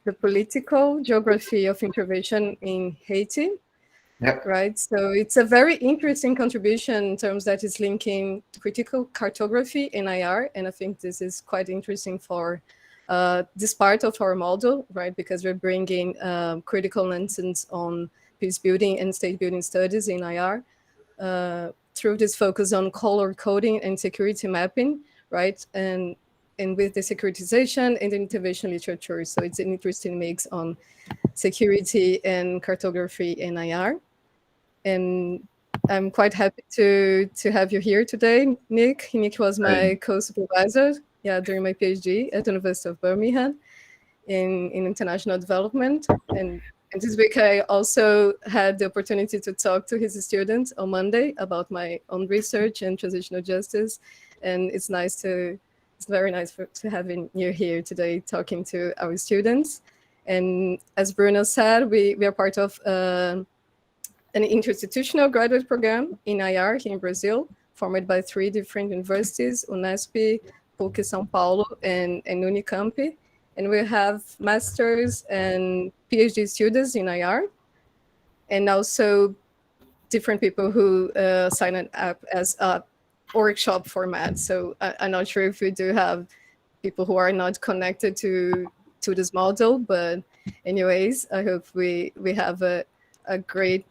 the political geography of intervention in Haiti. Yeah. Right. So it's a very interesting contribution in terms that is linking critical cartography and IR. And I think this is quite interesting for this part of our model, right? Because we're bringing critical lessons on peace building and state building studies in IR through this focus on color coding and security mapping, right? And with the securitization and the intervention literature. So it's an interesting mix on security and cartography and IR. And I'm quite happy to have you here today, Nick. Nick was my co-supervisor, during my PhD at the University of Birmingham in international development. And this week I also had the opportunity to talk to his students on Monday about my own research and transitional justice. And it's very nice to having you here today talking to our students. And as Bruno said, we are part of an interinstitutional graduate program in IR here in Brazil, formed by 3 different universities, Unesp, PUC São Paulo, and Unicamp. And we have master's and PhD students in IR, and also different people who sign up as a workshop format. So I'm not sure if we do have people who are not connected to this model, but anyways, I hope we have a great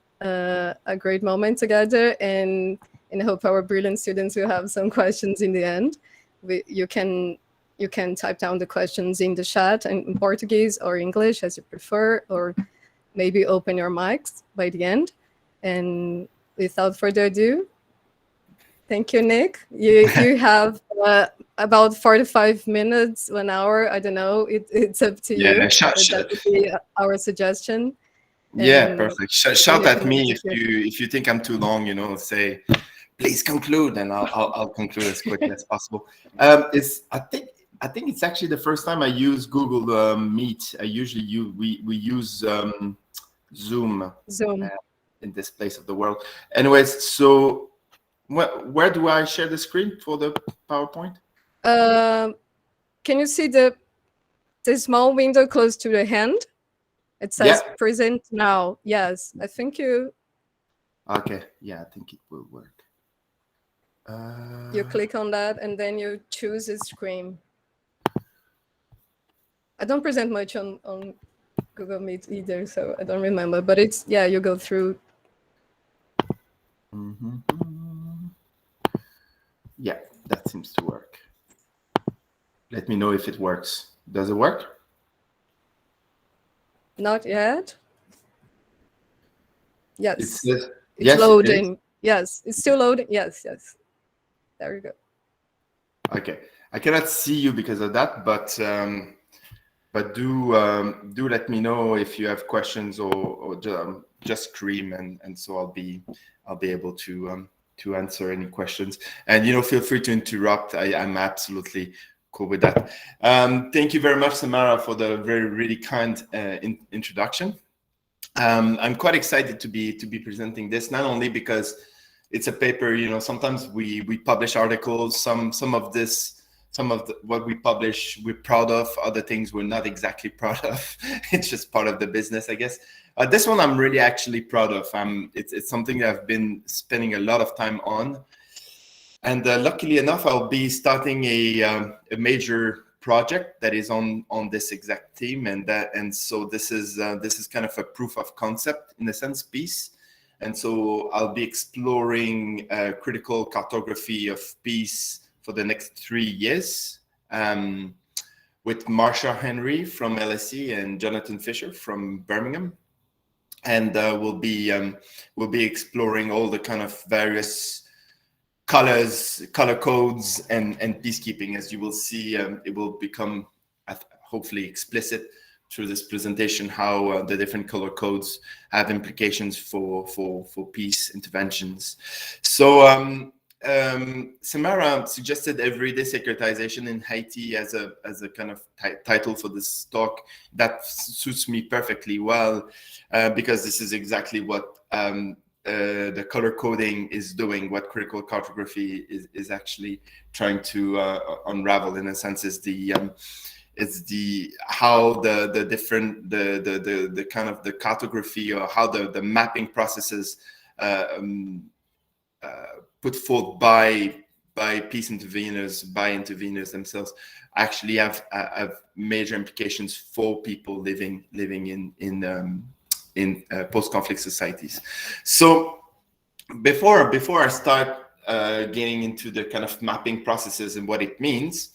moment together, and I hope our brilliant students will have some questions in the end. You can type down the questions in the chat in Portuguese or English as you prefer, or maybe open your mics by the end. And without further ado, thank you, Nick. You have about 45 minutes, 1 hour. I don't know. It's up to you. That would be our suggestion. Yeah, perfect. Shout at me if you think I'm too long. Say, please conclude, and I'll conclude as quickly as possible. I think it's actually the first time I use Google Meet. I usually we use Zoom. In this place of the world. Anyways, so where do I share the screen for the PowerPoint? Can you see the small window close to the hand? It says present now. Yes, I think you. Okay, yeah, I think it will work. You click on that and then you choose a screen. I don't present much on Google Meet either, so I don't remember. But it's, you go through. Yeah, that seems to work. Let me know if it works. Does it work? Not yet. Yes. It's loading. Yes, it's still loading. Yes. There you go. Okay, I cannot see you because of that, but do let me know if you have questions or just scream, and so I'll be able to answer any questions. And feel free to interrupt. I'm absolutely cool with that. Thank you very much, Samara, for the really kind introduction. I'm quite excited to be presenting this, not only because it's a paper. Sometimes we publish articles. Some of what we publish we're proud of. Other things we're not exactly proud of. It's just part of the business, I guess. This one I'm really actually proud of. It's something that I've been spending a lot of time on. And luckily enough, I'll be starting a major project that is on this exact theme, and so this is kind of a proof of concept in a sense piece. And so I'll be exploring critical cartography of peace for the next 3 years with Marsha Henry from LSE and Jonathan Fisher from Birmingham, and we'll be exploring all the kind of various color codes and peacekeeping. As you will see, it will become hopefully explicit through this presentation how the different color codes have implications for peace interventions. So Samara suggested everyday securitization in Haiti as a kind of title for this talk. That suits me perfectly well because this is exactly what the color coding is doing, what critical cartography is actually trying to unravel, in a sense, is It's how the different the kind of the cartography, or how the mapping processes put forth by peace interveners, by interveners themselves, actually have major implications for people living in post-conflict societies. So before I start getting into the kind of mapping processes and what it means,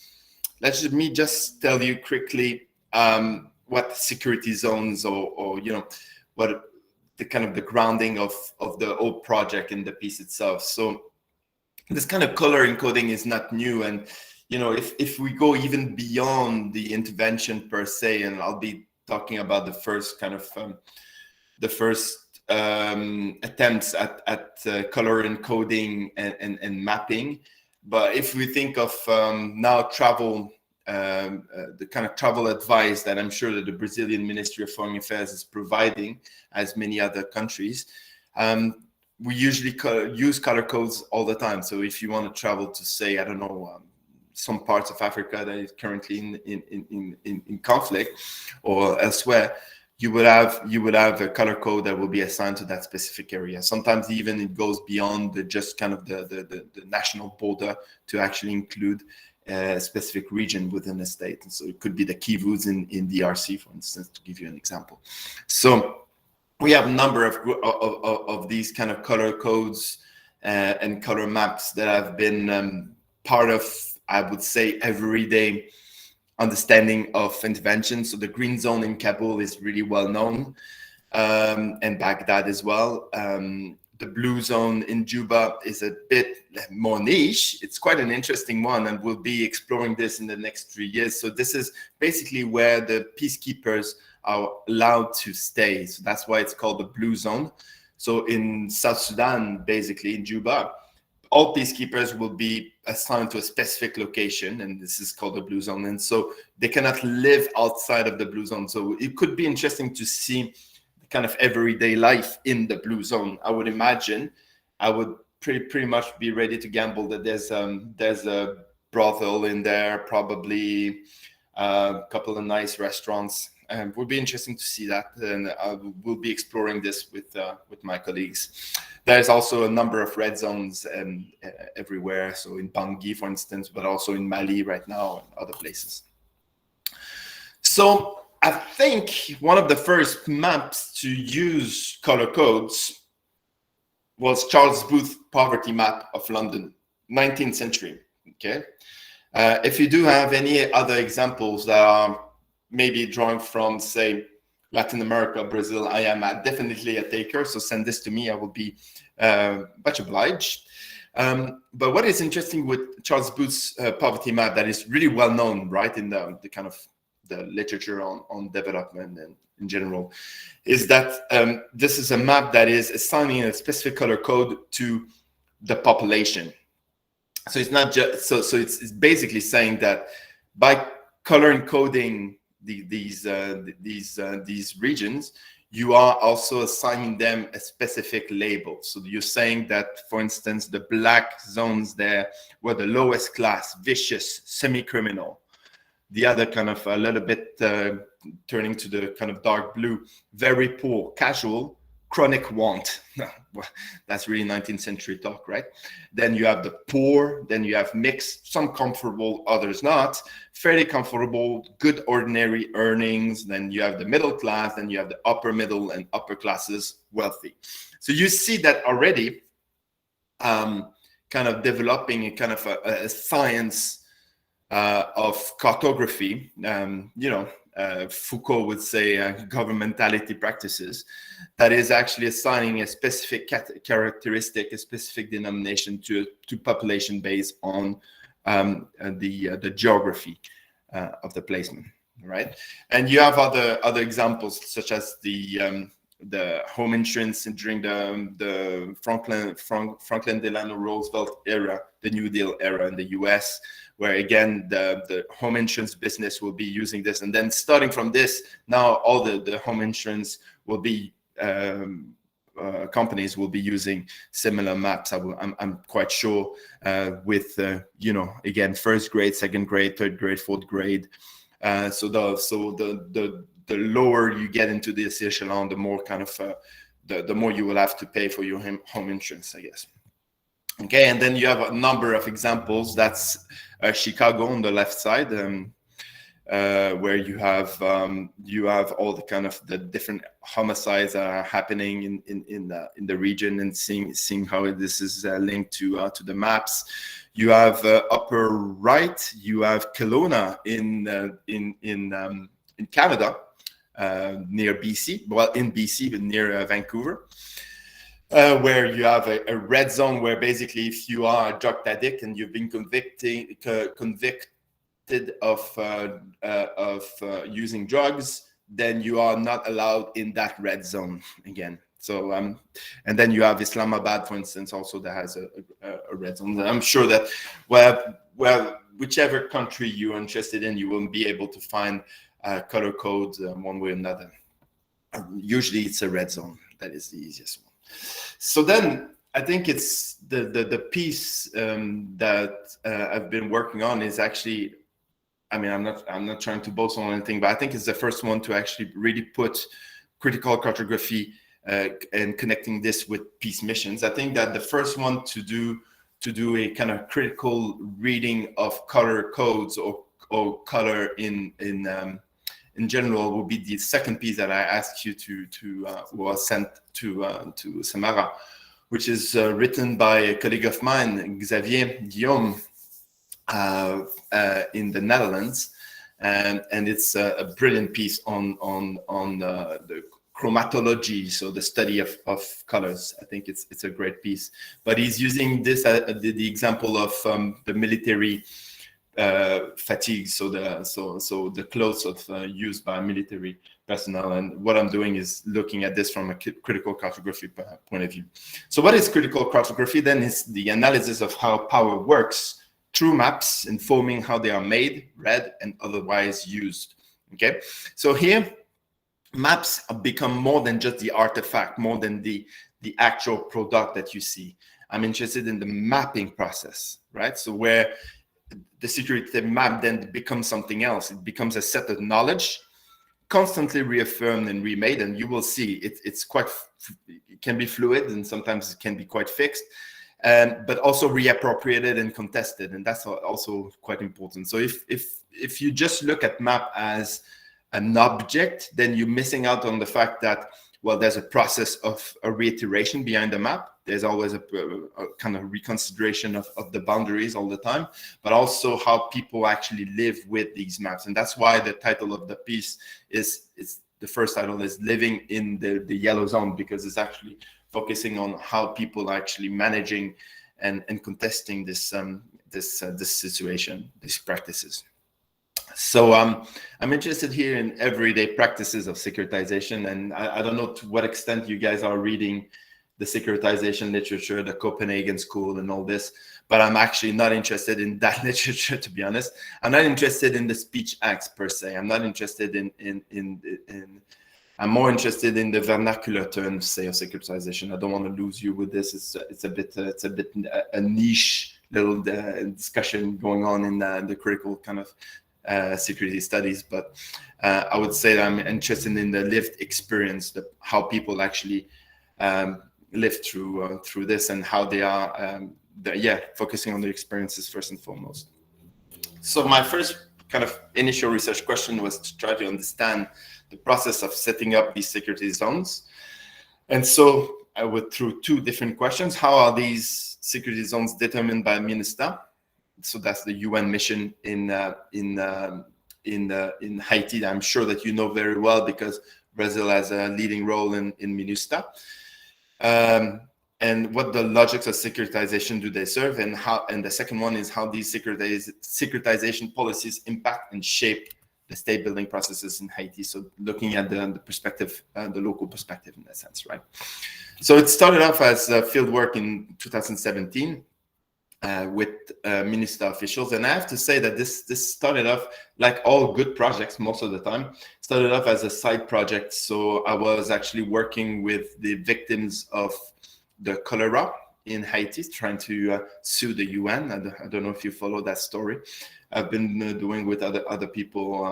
let me just tell you quickly what security zones, or what the kind of the grounding of the whole project and the piece itself. So this kind of color encoding is not new, and if we go even beyond the intervention per se, and I'll be talking about the first kind of attempts at color encoding and mapping. But if we think of now travel, the kind of travel advice that I'm sure that the Brazilian Ministry of Foreign Affairs is providing, as many other countries, we usually use color codes all the time. So if you want to travel to, say, I don't know, some parts of Africa that is currently in conflict or elsewhere, you would have a color code that will be assigned to that specific area. Sometimes even it goes beyond just kind of the national border to actually include a specific region within a state. And so it could be the Kivus in DRC, for instance, to give you an example. So we have a number of these kind of color codes and color maps that have been part of, I would say, everyday understanding of intervention. So the green zone in Kabul is really well known, and Baghdad as well. The blue zone in Juba is a bit more niche. It's quite an interesting one, and we'll be exploring this in the next 3 years. So this is basically where the peacekeepers are allowed to stay. So that's why it's called the blue zone. So in South Sudan, basically in Juba, all peacekeepers will be assigned to a specific location, and this is called the blue zone. And so they cannot live outside of the blue zone. So it could be interesting to see the kind of everyday life in the blue zone. I would imagine I would pretty much be ready to gamble that there's a brothel in there, probably a couple of nice restaurants. It would be interesting to see that, and we'll be exploring this with my colleagues. There's also a number of red zones everywhere, so in Bangui, for instance, but also in Mali right now and other places. So I think one of the first maps to use color codes was Charles Booth's poverty map of London, 19th century. Okay, if you do have any other examples that are maybe drawing from, say, Latin America, Brazil, I am definitely a taker. So send this to me. I will be much obliged. But what is interesting with Charles Booth's poverty map that is really well known, right, in the kind of the literature on development and in general, is that this is a map that is assigning a specific color code to the population. So it's not just so it's basically saying that by color encoding these regions, you are also assigning them a specific label. So you're saying that, for instance, the black zones there were the lowest class, vicious, semi-criminal. The other kind of a little bit turning to the kind of dark blue, very poor, casual, chronic want. That's really 19th century talk, right? Then you have the poor, then you have mixed, some comfortable, others not, fairly comfortable, good ordinary earnings. Then you have the middle class, then you have the upper middle and upper classes, wealthy. So you see that already kind of developing a kind of a science of cartography, Foucault would say governmentality practices, that is actually assigning a specific characteristic, a specific denomination to population based on the geography of the placement, right? And you have other examples, such as the home insurance during the Franklin Delano Roosevelt era, the New Deal era in the US, where again the home insurance business will be using this, and then starting from this, now all the home insurance will be companies will be using similar maps. I'm quite sure with again, first grade, second grade, third grade, fourth grade, So the lower you get into this echelon, the more kind of the more you will have to pay for your home insurance, I guess. Okay, and then you have a number of examples. That's Chicago on the left side, where you have all the kind of the different homicides that are happening in the region, and seeing how this is linked to the maps. You have upper right. You have Kelowna in Canada, near BC. Well, in BC, but near Vancouver. Where you have a red zone where basically if you are a drug addict and you've been convicted of using drugs, then you are not allowed in that red zone again. So and then you have Islamabad, for instance, also that has a red zone. I'm sure that whichever country you're interested in, you will be able to find color codes one way or another. Usually it's a red zone. That is the easiest one. So then I think it's the piece that I've been working on is actually, I mean, I'm not trying to boast on anything, but I think it's the first one to actually really put critical cartography and connecting this with peace missions. I think that the first one to do a kind of critical reading of color codes or color in general will be the second piece that I asked you to was sent to Samara, which is written by a colleague of mine, Xavier Guillaume, in the Netherlands, and it's a brilliant piece on the chromatology, so the study of colors. I think it's a great piece. But he's using this the example of the military fatigue, so the clothes used by military personnel. And what I'm doing is looking at this from a critical cartography point of view. So what is critical cartography then? Is the analysis of how power works through maps, informing how they are made, read, and otherwise used. Okay, so here maps have become more than just the artifact, more than the actual product that you see. I'm interested in the mapping process, right? So where the security map then becomes something else. It becomes a set of knowledge, constantly reaffirmed and remade. And you will see it can be fluid, and sometimes it can be quite fixed, but also reappropriated and contested. And that's also quite important. So if you just look at map as an object, then you're missing out on the fact that, well, there's a process of a reiteration behind the map. There's always a kind of reconsideration of the boundaries all the time, but also how people actually live with these maps. And that's why the title of the piece is the first title is Living in the Yellow Zone, because it's actually focusing on how people are actually managing and contesting this situation, these practices. So I'm interested here in everyday practices of securitization, and I don't know to what extent you guys are reading the securitization literature, the Copenhagen School and all this, but I'm actually not interested in that literature, to be honest. I'm not interested in the speech acts per se. I'm not interested I'm more interested in the vernacular terms, say, of securitization. I don't want to lose you with this. It's a bit a niche little discussion going on in the critical kind of security studies, but I would say that I'm interested in the lived experience, how people actually live through this, and how they are focusing on their experiences first and foremost. So my first kind of initial research question was to try to understand the process of setting up these security zones. And so I went through two different questions. How are these security zones determined by MINUSTAH? So that's the UN mission in Haiti that I'm sure that you know very well, because Brazil has a leading role in MINUSTAH. And what the logics of securitization do they serve, and the second one is how these securitization policies impact and shape the state building processes in Haiti. So looking at the perspective, the local perspective in that sense, right? So it started off as field work in 2017 with MINUSTAH officials. And I have to say that this started off, like all good projects most of the time, started off as a side project. So I was actually working with the victims of the cholera in Haiti, trying to sue the UN. I don't know if you follow that story. I've been doing with other people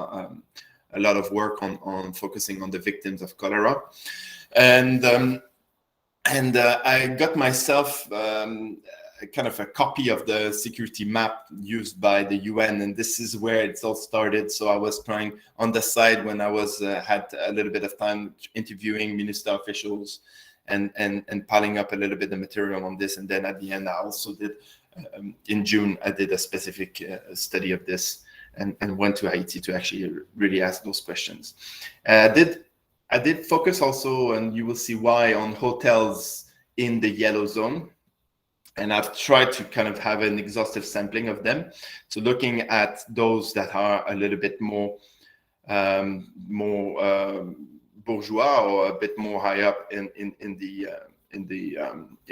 a lot of work on focusing on the victims of cholera, and I got myself kind of a copy of the security map used by the UN, and this is where it's all started. So I was trying on the side when I was had a little bit of time interviewing minister officials and piling up a little bit of material on this, and then at the end I also did in June I did a specific study of this and went to Haiti to actually really ask those questions. I did focus also, and you will see why, on hotels in the yellow zone. And I've tried to kind of have an exhaustive sampling of them. So looking at those that are a little bit more bourgeois or a bit more high up in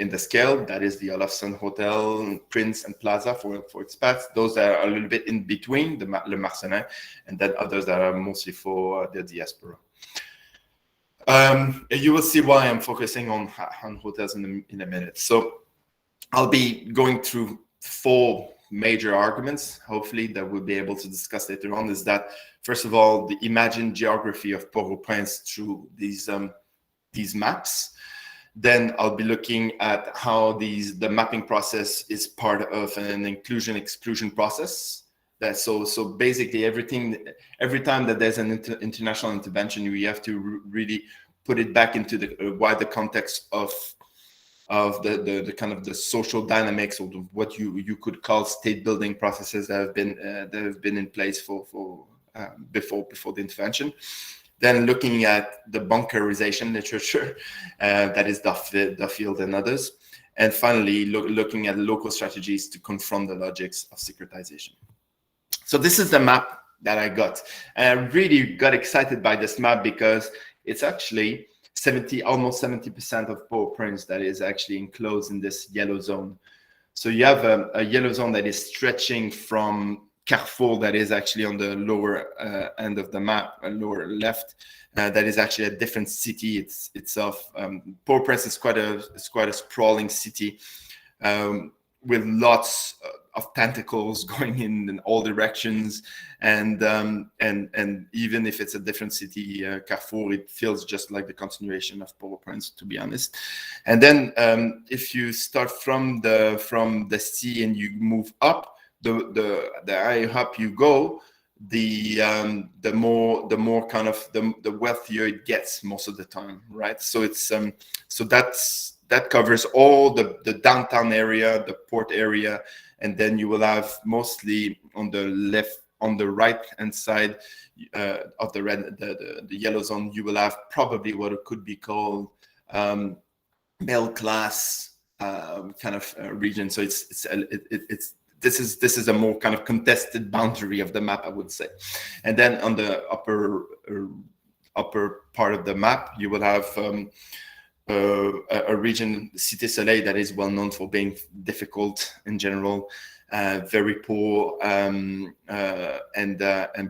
the scale, that is the Olafson Hotel, Prince and Plaza for expats. Those that are a little bit in between, the Le Marcelin, and then others that are mostly for the diaspora. You will see why I'm focusing on hotels in a minute. So I'll be going through 4 major arguments, hopefully, that we'll be able to discuss later on. Is that, first of all, the imagined geography of Port-au-Prince through these maps. Then I'll be looking at how the mapping process is part of an inclusion-exclusion process. So basically every time that there's an international intervention, you have to really put it back into the wider context of the kind of the social dynamics, or what you could call state building processes that have been in place for before the intervention. Then looking at the bunkerization literature, that is Duffield and others, and finally looking at local strategies to confront the logics of securitization. So this is the map that I got, and I really got excited by this map because it's actually almost 70% of Port-au-Prince that is actually enclosed in this yellow zone. So you have a yellow zone that is stretching from Carrefour, that is actually on the lower end of the map, lower left. That is actually a different city itself. Port-au-Prince is quite a sprawling city with lots of tentacles going in all directions, and even if it's a different city, Carrefour, it feels just like the continuation of Port-au-Prince, to be honest. And then if you start from the sea and you move up, the higher up you go, the more kind of the wealthier it gets most of the time, right? So it's that covers all the downtown area, the port area, and then you will have mostly on the right hand side of the yellow zone, you will have probably what it could be called middle class kind of region. So this is a more kind of contested boundary of the map, I would say. And then on the upper part of the map, you will have a region, Cité Soleil, that is well known for being difficult in general, very poor, and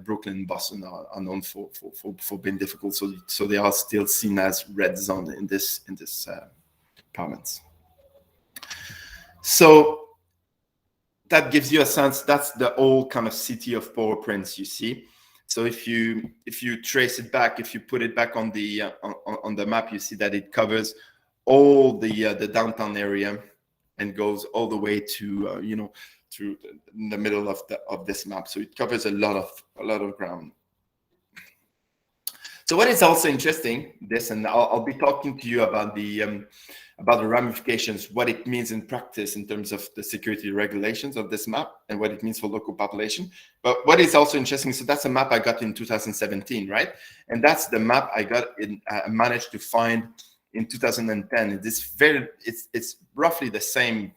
Brooklyn and Boston are known for being difficult. So they are still seen as red zone in this province. So that gives you a sense. That's the old kind of city of Port-au-Prince, you see. So if you trace it back, if you put it back on the map, you see that it covers all the downtown area and goes all the way to through the middle of this map. So it covers a lot of ground. So what is also interesting, and I'll be talking to you about the ramifications, what it means in practice in terms of the security regulations of this map and what it means for local population. But what is also interesting, so that's a map I got in 2017, right? And that's the map I managed to find in 2010. It's roughly the same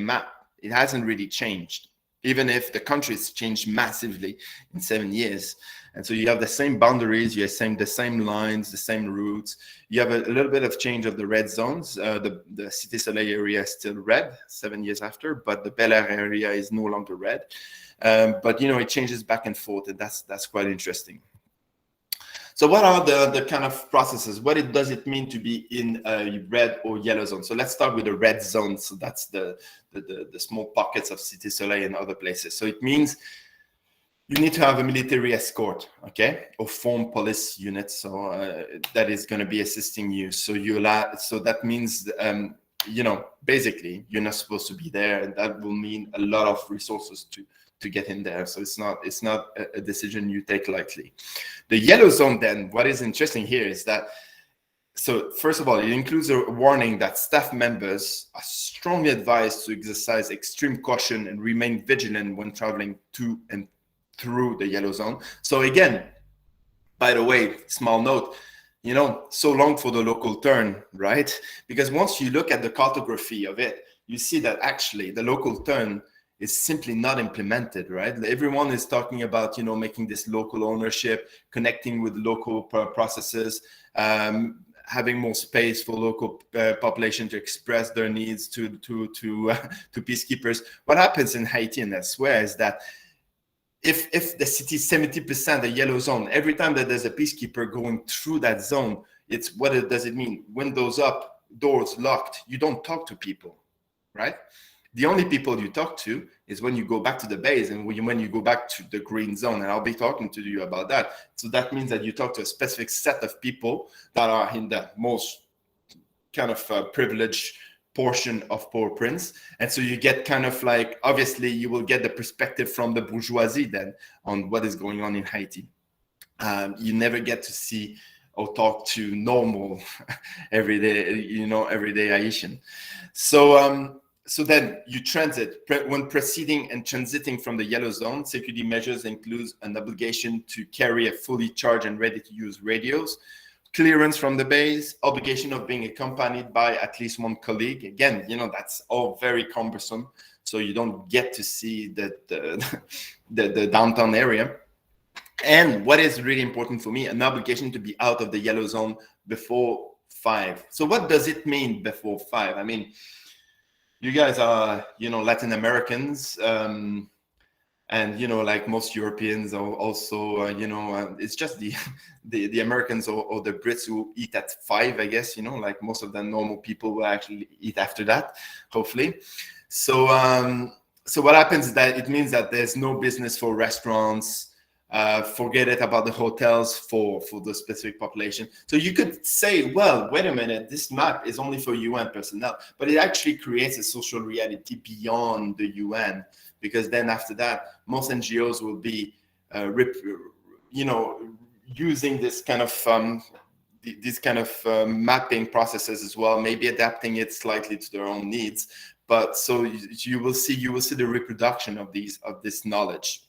map. It hasn't really changed, even if the country's changed massively in 7 years. And so you have the same boundaries, you have the same lines, the same routes. You have a little bit of change of the red zones. The Cité Soleil area is still red 7 years after, but the Bel Air area is no longer red. But it changes back and forth, and that's quite interesting. So what are the kind of processes? What does it mean to be in a red or yellow zone? So let's start with the red zone. So that's the small pockets of Cité Soleil and other places. So it means you need to have a military escort, okay, or formed police unit. So that is going to be assisting you. So so that means, basically you're not supposed to be there, and that will mean a lot of resources to get in there. So it's not a decision you take lightly. The yellow zone, then, what is interesting here is that, so first of all, it includes a warning that staff members are strongly advised to exercise extreme caution and remain vigilant when traveling to and through the yellow zone. So again, by the way, small note, so long for the local turn, right? Because once you look at the cartography of it, you see that actually the local turn is simply not implemented, right? Everyone is talking about, making this local ownership, connecting with local processes, having more space for local population to express their needs to peacekeepers. What happens in Haiti and elsewhere is that if the city is 70% a yellow zone, every time that there's a peacekeeper going through that zone, does it mean? Windows up, doors locked. You don't talk to people, right? The only people you talk to is when you go back to the base and when you go back to the green zone. And I'll be talking to you about that. So that means that you talk to a specific set of people that are in the most kind of privileged portion of Port-au-Prince. And so you get kind of like, obviously you will get the perspective from the bourgeoisie then on what is going on in Haiti. You never get to see or talk to normal everyday Haitian. So then you transit. When proceeding and transiting from the yellow zone, security measures include an obligation to carry a fully charged and ready-to-use radios, clearance from the base, obligation of being accompanied by at least one colleague. Again, that's all very cumbersome, so you don't get to see the downtown area. And what is really important for me, an obligation to be out of the yellow zone before 5. So what does it mean before 5? I mean, you guys are, Latin Americans, and, like most Europeans are also, it's just the Americans or the Brits who eat at 5, I guess, like most of the normal people will actually eat after that, hopefully. So what happens is that it means that there's no business for restaurants. Forget it about the hotels for the specific population. So you could say, well, wait a minute, this map is only for UN personnel, but it actually creates a social reality beyond the UN, because then after that, most NGOs will be, using this kind of mapping processes as well, maybe adapting it slightly to their own needs. But so you will see the reproduction of this knowledge.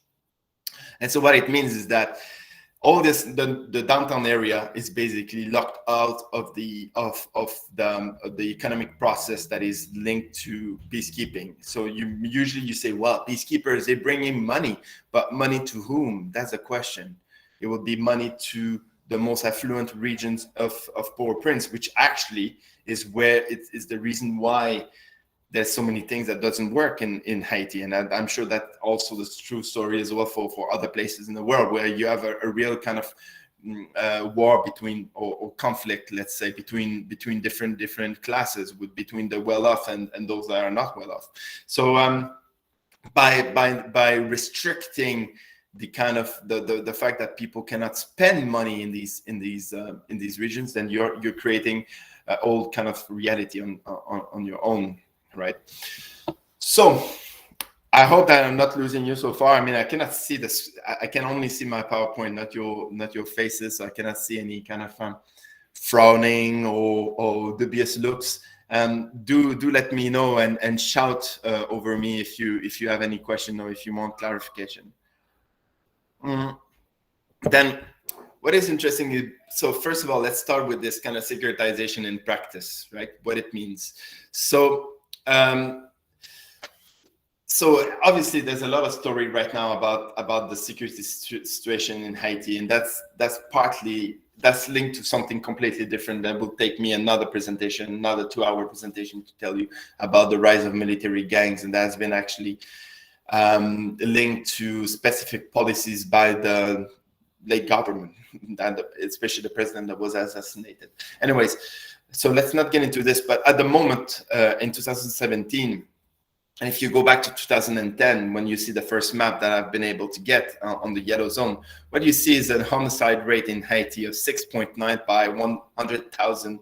And so what it means is that all this, the downtown area is basically locked out of the economic process that is linked to peacekeeping. So you say, well, peacekeepers, they bring in money, but money to whom? That's the question. It will be money to the most affluent regions of Port-au-Prince, which actually is where it is the reason why there's so many things that doesn't work in Haiti. And I'm sure that also is a true story as well for other places in the world where you have a real kind of war between, or conflict, let's say, between different classes, between the well-off and those that are not well-off. So by restricting the kind of the fact that people cannot spend money in these regions, then you're creating all kind of reality on your own. Right. So I hope that I'm not losing you so far. I mean, I cannot see this. I can only see my PowerPoint, not your faces. So I cannot see any kind of frowning or dubious looks. Do let me know and shout over me if you have any question or if you want clarification. Then what is interesting is, so first of all, let's start with this kind of securitization in practice, right? What it means. So obviously there's a lot of story right now about the security situation in Haiti, and that's linked to something completely different that will take me another 2-hour presentation to tell you about the rise of military gangs, and that's been actually linked to specific policies by the late government, and especially the president that was assassinated. Anyways, so let's not get into this, but at the moment in 2017, and if you go back to 2010, when you see the first map that I've been able to get on the yellow zone, what you see is a homicide rate in Haiti of 6.9 by 100,000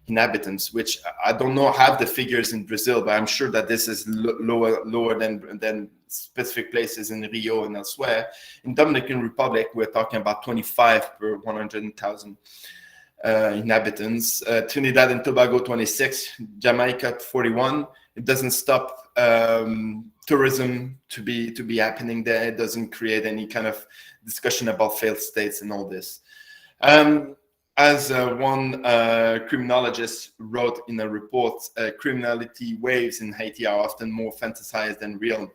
inhabitants, which I don't know have the figures in Brazil, but I'm sure that this is lower than specific places in Rio and elsewhere. In Dominican Republic, we're talking about 25 per 100,000 inhabitants. Trinidad and Tobago 26, Jamaica 41. It doesn't stop tourism to be happening there. It doesn't create any kind of discussion about failed states and all this. As one criminologist wrote in a report, criminality waves in Haiti are often more fantasized than real.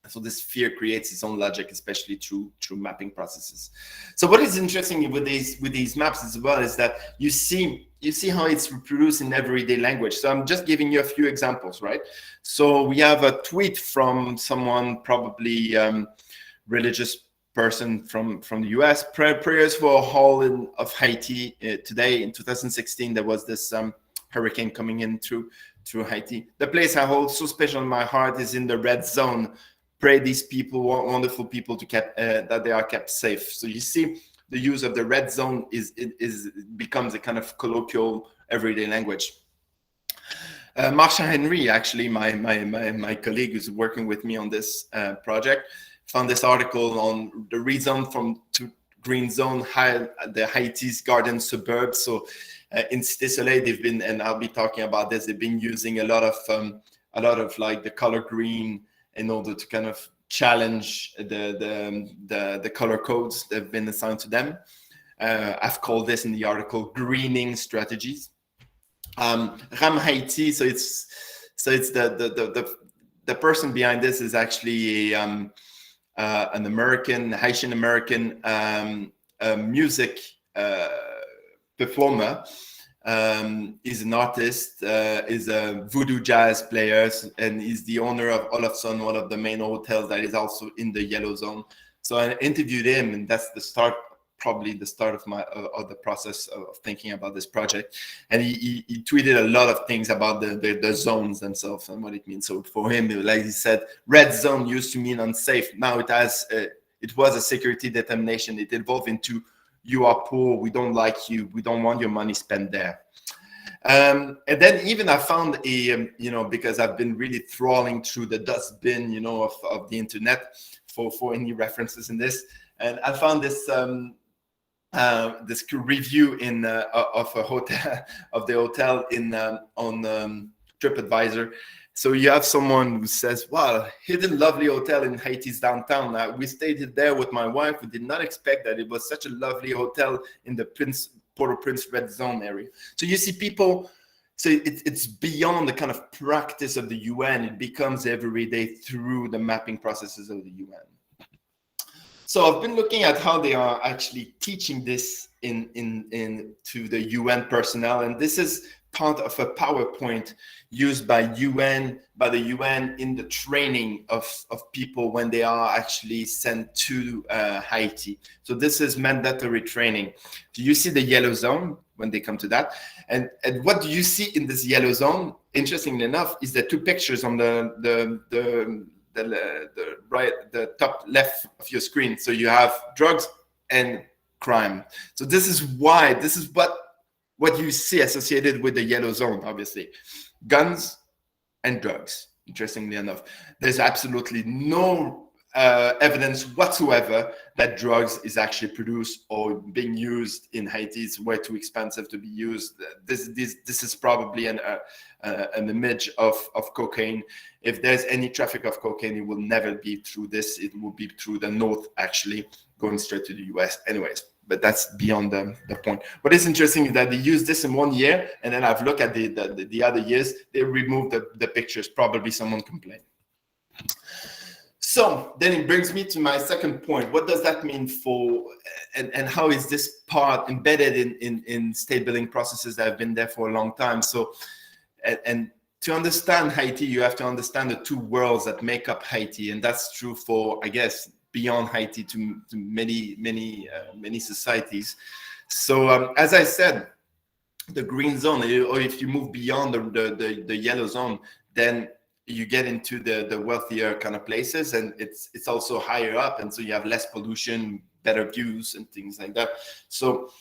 So this fear creates its own logic, especially through mapping processes. So what is interesting with these maps as well is that you see how it's reproduced in everyday language. So I'm just giving you a few examples, right? So we have a tweet from someone, probably religious person from the US. Prayers for all of Haiti. Today in 2016, there was this hurricane coming in through Haiti. The place I hold so special in my heart is in the red zone. Pray these people, wonderful people, that they are kept safe. So you see, the use of the red zone becomes a kind of colloquial everyday language. Marsha Henry, actually, my colleague who's working with me on this project, found this article on the rezone to green zone, the Haiti's garden suburbs. So in Cité Soleil, they've been, and I'll be talking about this, they've been using a lot of like the color green in order to kind of challenge the color codes that have been assigned to them. I've called this in the article greening strategies. Ram Haiti, so it's the person behind this is actually an Haitian American music performer. He's an artist, is a voodoo jazz player, and he's the owner of Olafson, one of the main hotels that is also in the yellow zone. So I interviewed him, and that's probably the start of the process of thinking about this project. And he tweeted a lot of things about the zones themselves and what it means. So for him, like he said, red zone used to mean unsafe. Now it was a security determination. It evolved into you are poor, we don't like you, we don't want your money spent there. And then even I found because I've been really trawling through the dustbin, of the internet for any references in this. And I found this this review of a hotel, of the hotel on TripAdvisor. So you have someone who says, wow, hidden lovely hotel in Haiti's downtown. We stayed there with my wife. We did not expect that it was such a lovely hotel in the Port-au-Prince red zone area. So you see people, so it's beyond the kind of practice of the UN. It becomes every day through the mapping processes of the UN. So I've been looking at how they are actually teaching this to the UN personnel. And this is part of a PowerPoint used by the UN in the training of people when they are actually sent to Haiti. So this is mandatory training. Do you see the yellow zone when they come to that? And what do you see in this yellow zone? Interestingly enough, is the two pictures on the top left of your screen. So you have drugs and crime. So this is what you see associated with the yellow zone, obviously. Guns and drugs, interestingly enough. There's absolutely no evidence whatsoever that drugs is actually produced or being used in Haiti. It's way too expensive to be used. This is probably an image of cocaine. If there's any traffic of cocaine, it will never be through this. It will be through the north, actually, going straight to the US. Anyways, but that's beyond the point. What is interesting is that they use this in 1 year, and then I've looked at the other years, they removed the pictures. Probably someone complained. So then it brings me to my second point. What does that mean and how is this part embedded in state building processes that have been there for a long time? So, and to understand Haiti, you have to understand the two worlds that make up Haiti. And that's true for, I guess, beyond Haiti to many societies. So as I said, the green zone, or if you move beyond the yellow zone, then you get into the wealthier kind of places, and it's also higher up, and so you have less pollution, better views, and things like that. So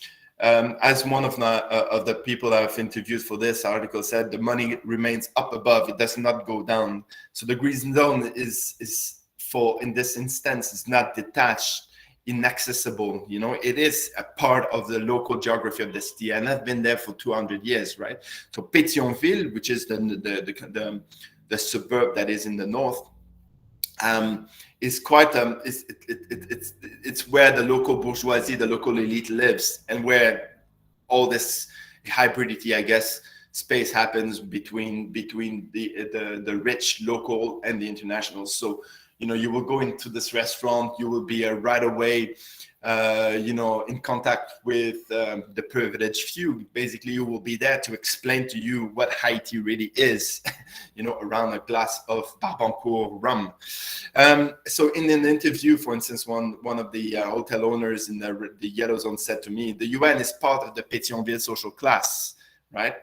as one of the people I've interviewed for this article said, the money remains up above, it does not go down. So the green zone is for, in this instance, is not detached, inaccessible. You know, it is a part of the local geography of the city, and I've been there for 200 years, right? So Pétionville, which is the suburb that is in the north, is quite it's where the local bourgeoisie, the local elite lives, and where all this hybridity, I guess, space happens between the rich local and the international. So, you know, you will go into this restaurant, you will be right away, you know, in contact with the privileged few. Basically, you will be there to explain to you what Haiti really is, you know, around a glass of Barbancourt rum. So in an interview, for instance, one of the hotel owners in the yellow zone said to me, the UN is part of the Pétionville social class, right?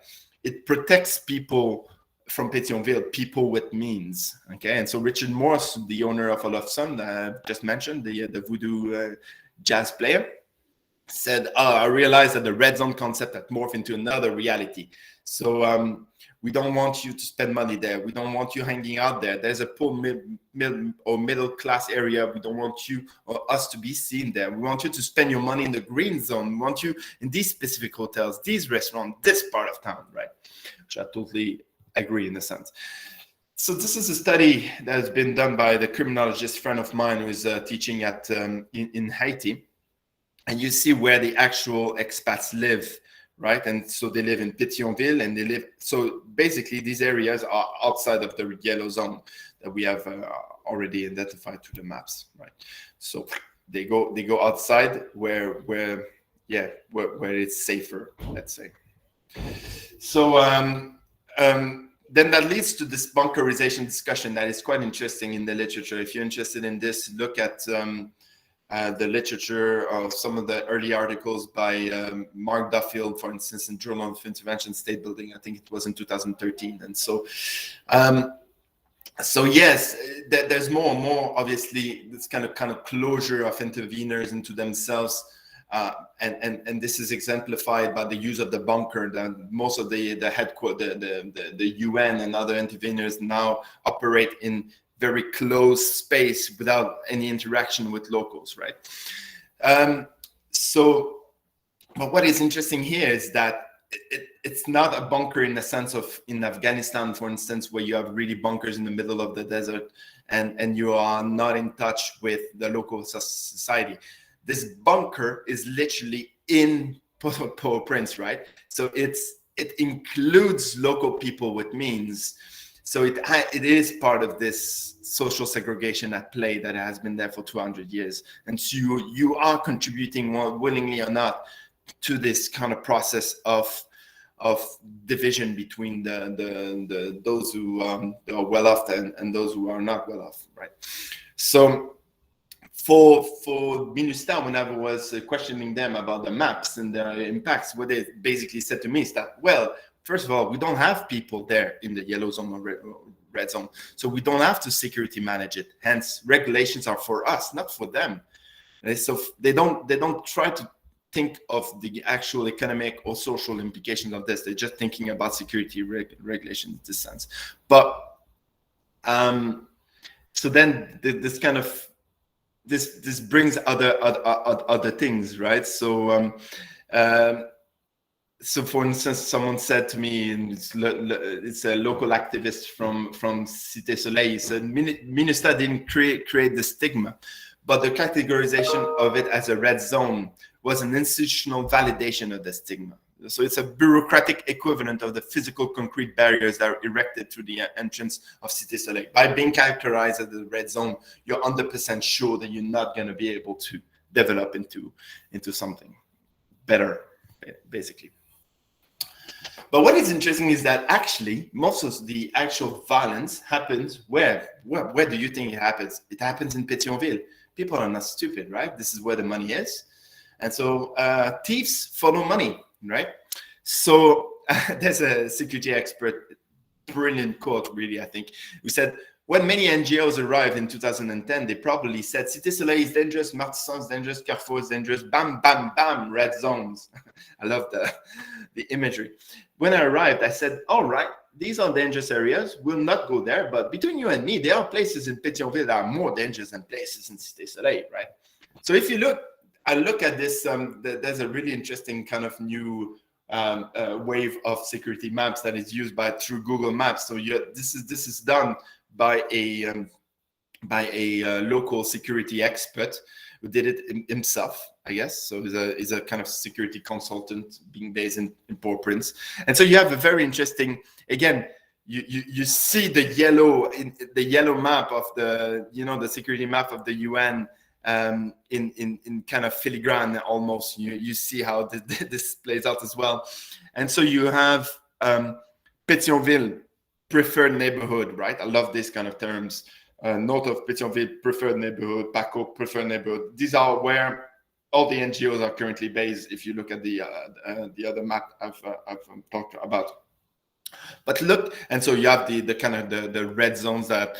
It protects people from Pétionville, people with means. Okay, and so Richard Morse, the owner of Olaf Sun, just mentioned, the voodoo jazz player, said, I realized that the red zone concept had morphed into another reality. So we don't want you to spend money there. We don't want you hanging out there. There's a poor middle class area. We don't want you or us to be seen there. We want you to spend your money in the green zone. We want you in these specific hotels, these restaurants, this part of town, right? Which I totally agree in a sense. So this is a study that has been done by the criminologist friend of mine who is teaching at in Haiti, and you see where the actual expats live, right? And so they live in Pétionville, and they live. So basically, these areas are outside of the yellow zone that we have already identified through the maps, right? So they go outside where it's safer, let's say. So then that leads to this bunkerization discussion that is quite interesting in the literature. If you're interested in this, look at the literature of some of the early articles by Mark Duffield, for instance, in Journal of Intervention State Building. I think it was in 2013. And so, so yes, there's more and more, obviously, this kind of closure of interveners into themselves. And this is exemplified by the use of the bunker. That most of the UN and other interveners now operate in very closed space without any interaction with locals, right? But what is interesting here is that it's not a bunker in the sense of in Afghanistan, for instance, where you have really bunkers in the middle of the desert and you are not in touch with the local society. This bunker is literally in Port-au-Prince, right? So it includes local people with means. So it is part of this social segregation at play that has been there for 200 years. And so you are contributing, more willingly or not, to this kind of process of division between the those who are well off and those who are not well off, right? So for MINUSTAH, whenever I was questioning them about the maps and the impacts, what they basically said to me is that, well, first of all, we don't have people there in the yellow zone or red zone, so we don't have to security manage it. Hence, regulations are for us, not for them. And so they don't try to think of the actual economic or social implications of this. They're just thinking about security regulation in this sense. But so then this kind of this brings other things, right? So so for instance, someone said to me, and it's a local activist from Cité Soleil, he said MINUSTAH didn't create the stigma, but the categorization of it as a red zone was an institutional validation of the stigma. So it's a bureaucratic equivalent of the physical concrete barriers that are erected through the entrance of Cité Soleil. By being characterized as the red zone, you're 100% sure that you're not going to be able to develop into something better, basically. But what is interesting is that actually most of the actual violence happens where do you think it happens? It happens in Pétionville, people are not stupid, right? This is where the money is. And so thieves follow money, right? So there's a security expert, brilliant quote, really, I think, who said, when many NGOs arrived in 2010, they probably said, Cité Soleil is dangerous, Martissant is dangerous, Carrefour is dangerous, bam, bam, bam, red zones. I love the imagery. When I arrived, I said, all right, these are dangerous areas. We'll not go there. But between you and me, there are places in Pétionville that are more dangerous than places in Cité Soleil, right? So if you look at this, there's a really interesting kind of new wave of security maps that is used through Google Maps. So this is done by a local security expert who did it himself, I guess. So he's a kind of security consultant being based in Port-au-Prince. And so you have a very interesting, again, you see the yellow map of the security map of the UN in kind of filigrane almost. You see how this plays out as well. And so you have Pétionville, preferred neighborhood, right? I love these kind of terms. North of Pétionville, preferred neighborhood, Paco, preferred neighborhood. These are where all the NGOs are currently based, if you look at the other map I've talked about. But look, and so you have the kind of the red zones that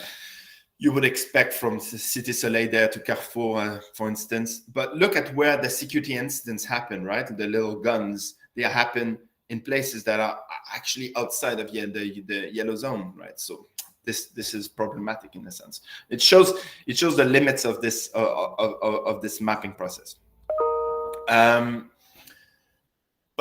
you would expect from Cité Soleil there to Carrefour, for instance. But look at where the security incidents happen, right? The little guns, they happen in places that are actually outside of the yellow zone, right? So this is problematic in a sense. It shows the limits of this of this mapping process. But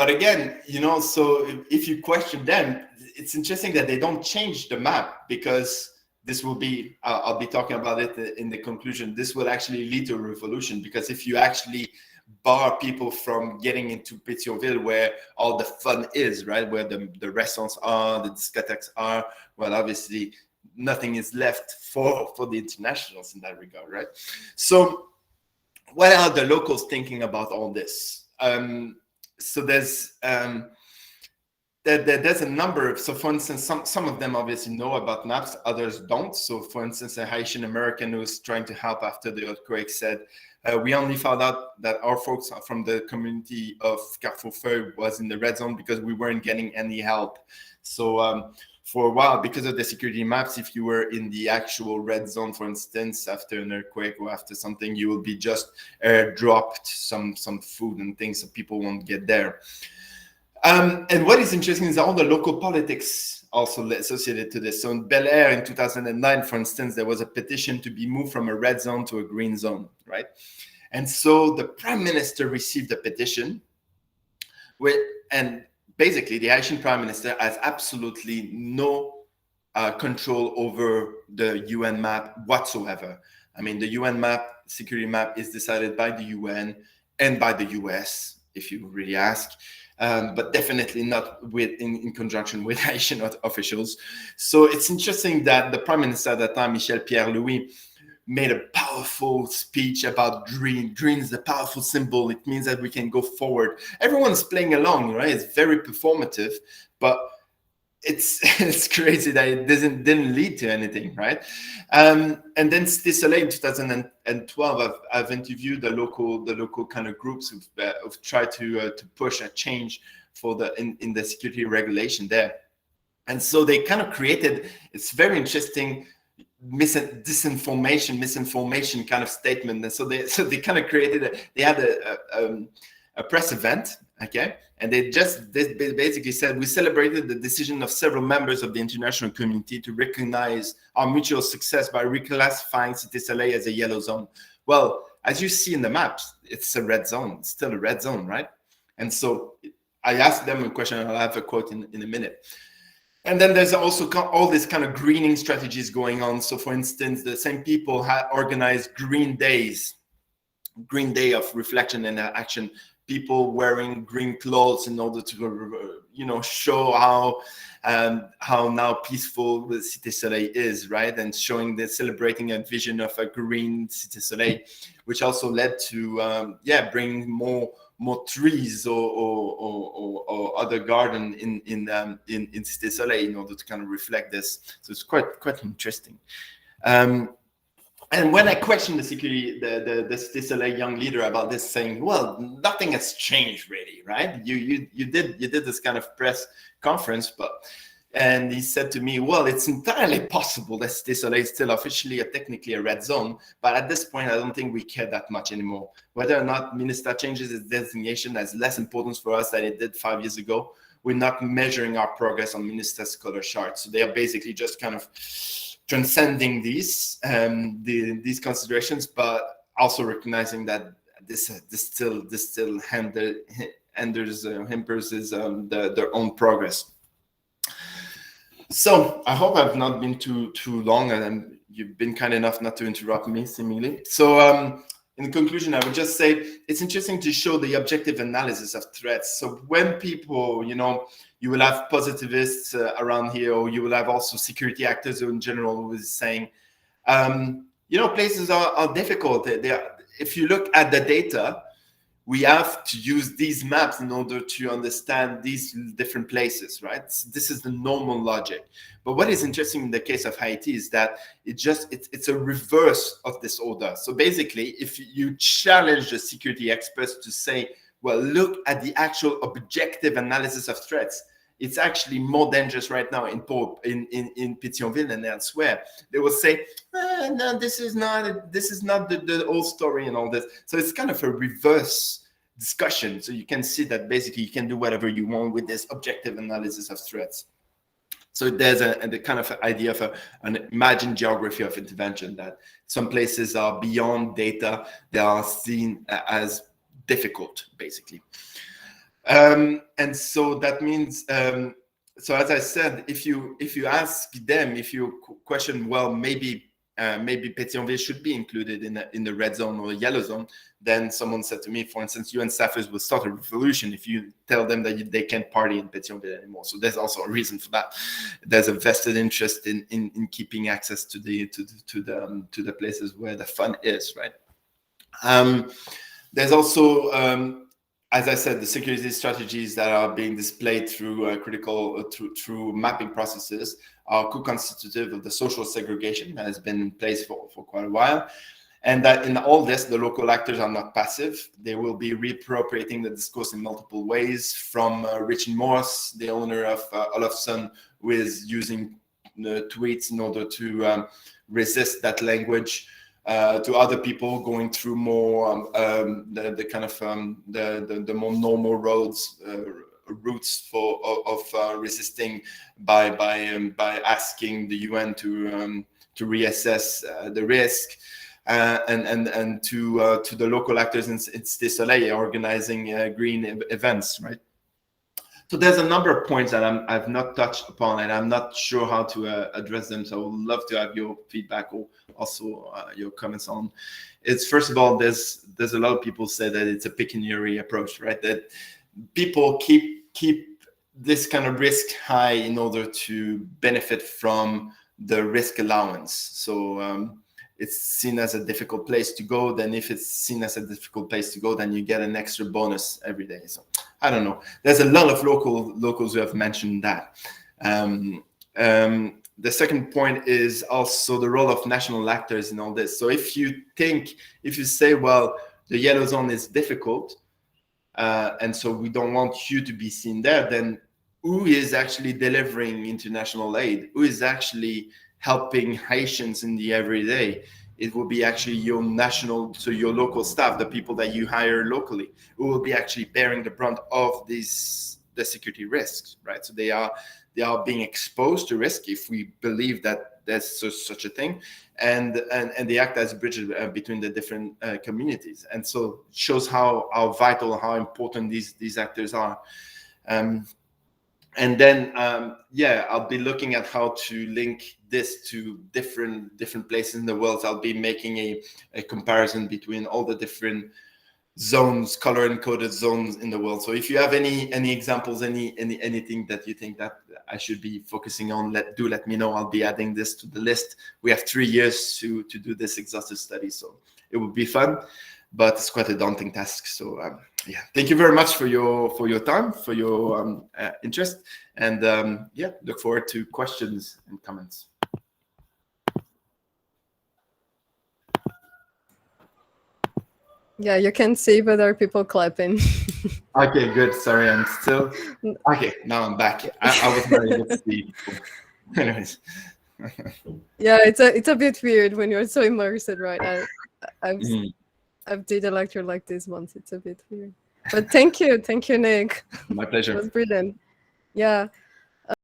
again, so if you question them, it's interesting that they don't change the map, because this will be, I'll be talking about it in the conclusion, this will actually lead to a revolution, because if you actually bar people from getting into Pétionville, where all the fun is, right, where the restaurants are, the discotheques are, well, obviously nothing is left for the internationals in that regard, right? So what are the locals thinking about all this? So there's a number of, so for instance, some of them obviously know about maps, others don't. So for instance, a Haitian American who was trying to help after the earthquake said, we only found out that our folks from the community of Carrefour Feu was in the red zone because we weren't getting any help. So for a while, because of the security maps, if you were in the actual red zone, for instance, after an earthquake or after something, you will be just airdropped some food and things, so people won't get there. And what is interesting is all the local politics also associated to this. So in Bel Air in 2009, for instance, there was a petition to be moved from a red zone to a green zone, right? And so the prime minister received a petition and basically the Haitian prime minister has absolutely no control over the UN map whatsoever. I mean, the UN map, security map, is decided by the UN and by the US, if you really ask. But definitely not in conjunction with Haitian officials. So it's interesting that the prime minister at that time, Michel Pierre-Louis, made a powerful speech about green. Green is a powerful symbol. It means that we can go forward. Everyone's playing along, right? It's very performative, but it's crazy that it didn't lead to anything, right? And then Cité Soleil in 2012, I've interviewed the local kind of groups who've tried to push a change in the security regulation there. And so they kind of created, it's very interesting, misinformation kind of statement. And so they kind of created they had a press event, okay, and they basically said, we celebrated the decision of several members of the international community to recognize our mutual success by reclassifying Cité Soleil as a yellow zone. Well, as you see in the maps, it's a red zone. It's still a red zone, right? And so I asked them a question, and I'll have a quote in a minute. And then there's also all these kind of greening strategies going on. So for instance, the same people had organized green days, green day of reflection and action, people wearing green clothes in order to, show how now peaceful the Cité Soleil is, right? And celebrating a vision of a green Cité Soleil, which also led to, bringing more trees or other garden in Cité Soleil in order to kind of reflect this. So it's quite interesting. And when I questioned the security, this young leader about this, saying, "Well, nothing has changed really, right? You did this kind of press conference, but," and he said to me, "Well, it's entirely possible that Désolé is still officially technically a red zone, but at this point, I don't think we care that much anymore. Whether or not Minister changes its designation has less importance for us than it did 5 years ago. We're not measuring our progress on Minister's color charts." So they are basically just kind of transcending these considerations, but also recognizing that this still hampers their own progress. So I hope I've not been too long, and you've been kind enough not to interrupt me, seemingly. So in conclusion, I would just say it's interesting to show the objective analysis of threats. So when people, you will have positivists around here, or you will have also security actors in general who is saying, places are difficult. If you look at the data, we have to use these maps in order to understand these different places, right? So this is the normal logic. But what is interesting in the case of Haiti is that it's a reverse of this order. So basically, if you challenge the security experts to say, well, look at the actual objective analysis of threats, it's actually more dangerous right now in Pétionville and elsewhere. They will say, no, this is not the whole story and all this. So it's kind of a reverse discussion. So you can see that basically you can do whatever you want with this objective analysis of threats. So there's the kind of idea of an imagined geography of intervention, that some places are beyond data. They are seen as difficult, basically. And so that means, so as I said, if you ask them, if you question, well, maybe Pétionville should be included in the red zone or yellow zone, then someone said to me, for instance, UN staffers will start a revolution if you tell them that they can't party in Pétionville anymore. So there's also a reason for that. There's a vested interest in keeping access to the places where the fun is, right? There's also, as I said, the security strategies that are being displayed through through mapping processes are co-constitutive of the social segregation that has been in place for quite a while. And that in all this, the local actors are not passive. They will be reappropriating the discourse in multiple ways, from Richard Morse, the owner of Olofsson, who is using tweets in order to resist that language, to other people going through more the kind of the more normal routes of resisting by asking the UN to reassess the risk, and to the local actors in Désolé organizing green events, right? So there's a number of points that I've not touched upon, and I'm not sure how to address them. So I would love to have your feedback, or also your comments on. It's, first of all, there's a lot of people say that it's a pecuniary approach, right? That people keep this kind of risk high in order to benefit from the risk allowance. So it's seen as a difficult place to go. Then if it's seen as a difficult place to go, then you get an extra bonus every day. So I don't know. There's a lot of locals who have mentioned that. The second point is also the role of national actors in all this. So if you say, well, the yellow zone is difficult, and so we don't want you to be seen there, then who is actually delivering international aid? Who is actually helping Haitians in the everyday? It will be actually your your local staff, the people that you hire locally, who will be actually bearing the brunt of the security risks, right? So they are being exposed to risk, if we believe that there's such a thing, and they act as bridges between the different communities, and so it shows how vital, how important these actors are. And then, I'll be looking at how to link this to different places in the world. I'll be making a comparison between all the different zones, color encoded zones in the world. So if you have any examples, anything that you think that I should be focusing on, let me know. I'll be adding this to the list. We have 3 years to do this exhaustive study, so it will be fun, but it's quite a daunting task. So thank you very much for your time, for your interest, and look forward to questions and comments. Yeah, you can see, but there are people clapping. Okay, good. Sorry, I'm still. Okay, now I'm back. I was not able to see. Anyways. Yeah, it's a bit weird when you're so immersed, right? I've Mhm. I've did a lecture like this once. It's a bit weird. But thank you, Nick. My It pleasure. was brilliant. Yeah.